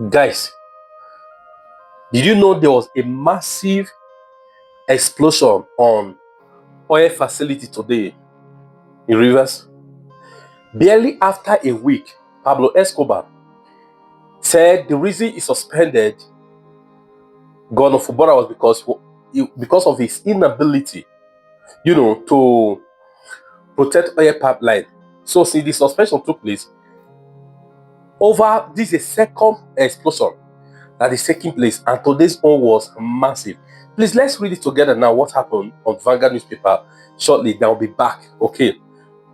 Guys, did you know there was a massive explosion on oil facility today in Rivers? Barely after a week, Pablo Escoba said the reason he suspended Governor Fubara was because of his inability, to protect oil pipeline. So since the suspension took place, this is a second explosion that is taking place, and today's one was massive. Please, let's read it together now. What happened on Vanguard newspaper shortly? Then I'll be back. Okay.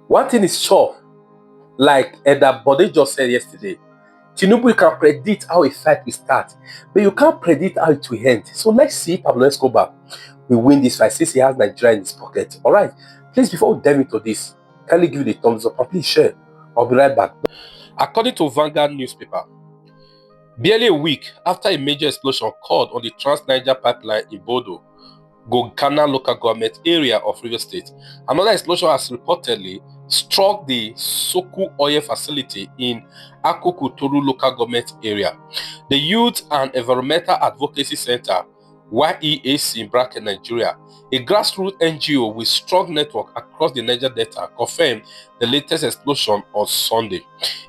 One thing is sure, like Eda Bode just said yesterday, Tinubu can predict how a fight will start, but you can't predict how it will end. So let's see if Pablo Escoba will win this fight since he has Nigeria in his pocket. All right. Please, before we dive into this, kindly give it a thumbs up and please share. I'll be right back. According to Vanguard newspaper, barely a week after a major explosion occurred on the Trans-Niger pipeline in Bodo, Gogana local government area of Rivers State, another explosion has reportedly struck the Soku oil facility in Akokuturu local government area. The Youth and Environmental Advocacy Center, YEAC in bracket Nigeria, a grassroots NGO with strong network across the Niger Delta, confirmed the latest explosion on Sunday.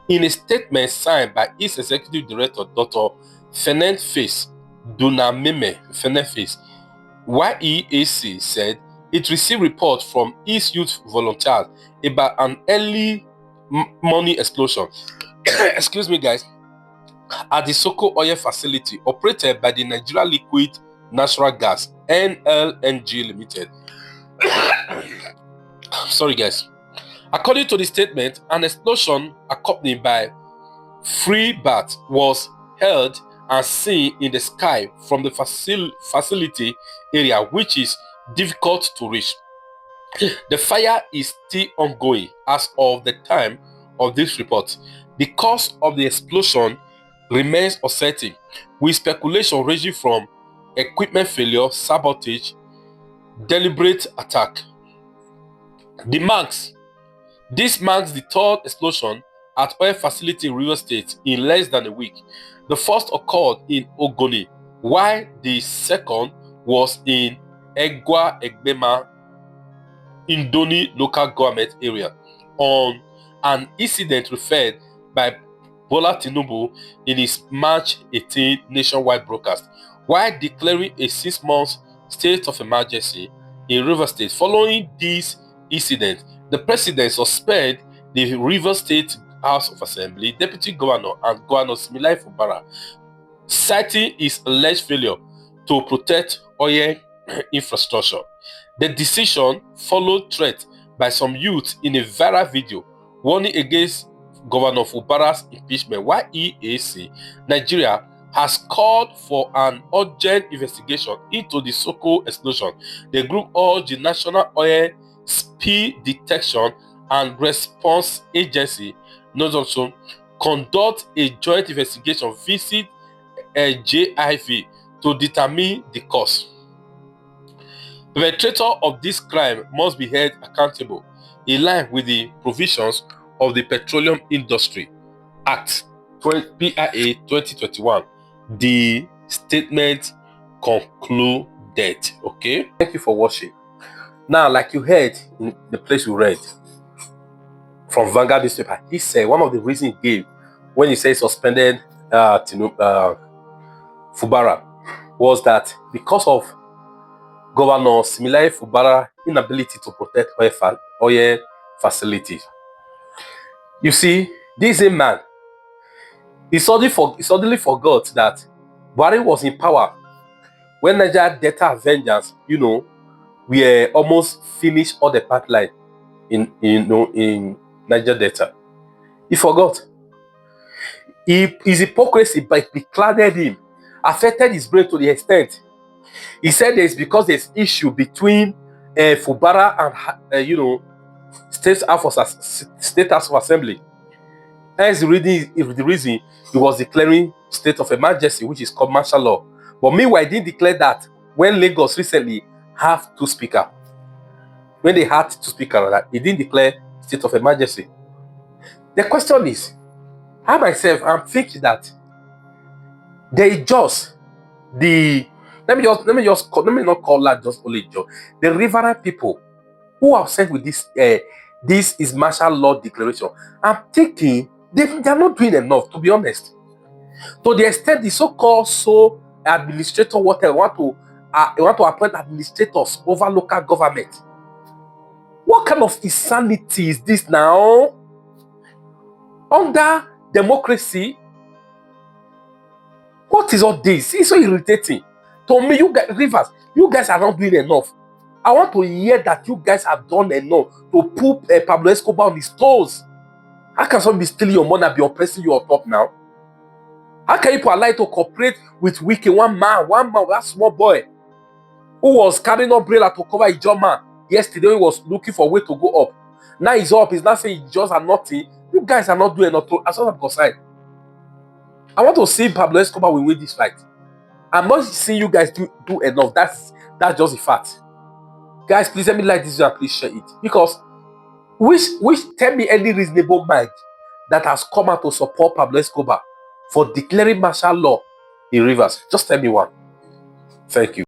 In a statement signed by its executive director, Dr. Fenenface Dunameme Fenenface, YEAC said it received reports from its youth volunteers about an early morning explosion excuse me guys, at the Soko oil facility operated by the Nigeria Liquid Natural Gas NLNG Limited. Sorry guys. According to the statement, an explosion accompanied by free bath was held and seen in the sky from the facility area, which is difficult to reach. The fire is still ongoing as of the time of this report. The cause of the explosion remains uncertain, with speculation ranging from equipment failure, sabotage, deliberate attack. This marks the third explosion at oil facility in Rivers State in less than a week. The first occurred in Ogoni, while the second was in Egwa Egbema, Indoni local government area, on an incident referred by Bola Tinubu in his March 18 nationwide broadcast, while declaring a 6-month state of emergency in Rivers State. Following this incident, the president suspended the Rivers State House of Assembly, Deputy Governor, and Governor Similai Fubara, citing his alleged failure to protect oil infrastructure. The decision followed threats by some youth in a viral video warning against Governor Fubara's impeachment, while YEAC Nigeria has called for an urgent investigation into the Soko explosion. The group urged the National Oil Spill Detection and Response Agency, NOSOM, conduct a joint investigation, visit a JIV to determine the cause. The perpetrator of this crime must be held accountable in line with the provisions of the Petroleum Industry Act PIA 2021. The statement concluded. Okay, thank you for watching. Now, like you heard in the place we read from Vanguard newspaper, he said one of the reasons he gave when he said suspended Fubara was that because of Governor Similai Fubara's inability to protect oil facilities. You see, this is a man. He suddenly forgot that Buhari was in power when Niger Delta Vengeance, we almost finished all the pipeline in Niger Delta. He forgot. His hypocrisy beclouded him, affected his brain to the extent. He said it's because there's issue between Fubara and State House of Assembly. That's the reason he was declaring state of emergency, which is called martial law. But meanwhile, he didn't declare that when Lagos recently have two speakers. When they had two speakers, he didn't declare state of emergency. The question is, I myself, I'm thinking that They just the let me not call that just only just the riverine people who are upset with this is martial law declaration. I'm thinking they are not doing enough, to be honest. To the extent the so-called administrator whatever want to appoint administrators over local government. What kind of insanity is this now? Under democracy, what is all this? It's so irritating. To me, you guys, Rivers, you guys are not doing enough. I want to hear that you guys have done enough to put Pablo Escoba on his toes. How can someone be stealing your money and be oppressing you on top now? How can you allow to cooperate with Wike, one man, that small boy, who was carrying umbrella to cover his German yesterday? He was looking for a way to go up. Now he's up. He's not saying he just are nothing. You guys are not doing enough. As far as I'm concerned, I want to see Pablo Escobar will win this fight. I'm not seeing you guys do enough. That's just a fact. Guys, please let me like this video and please share it. Because which tell me any reasonable mind that has come out to support Pablo Escobar for declaring martial law in Rivers. Just tell me one. Thank you.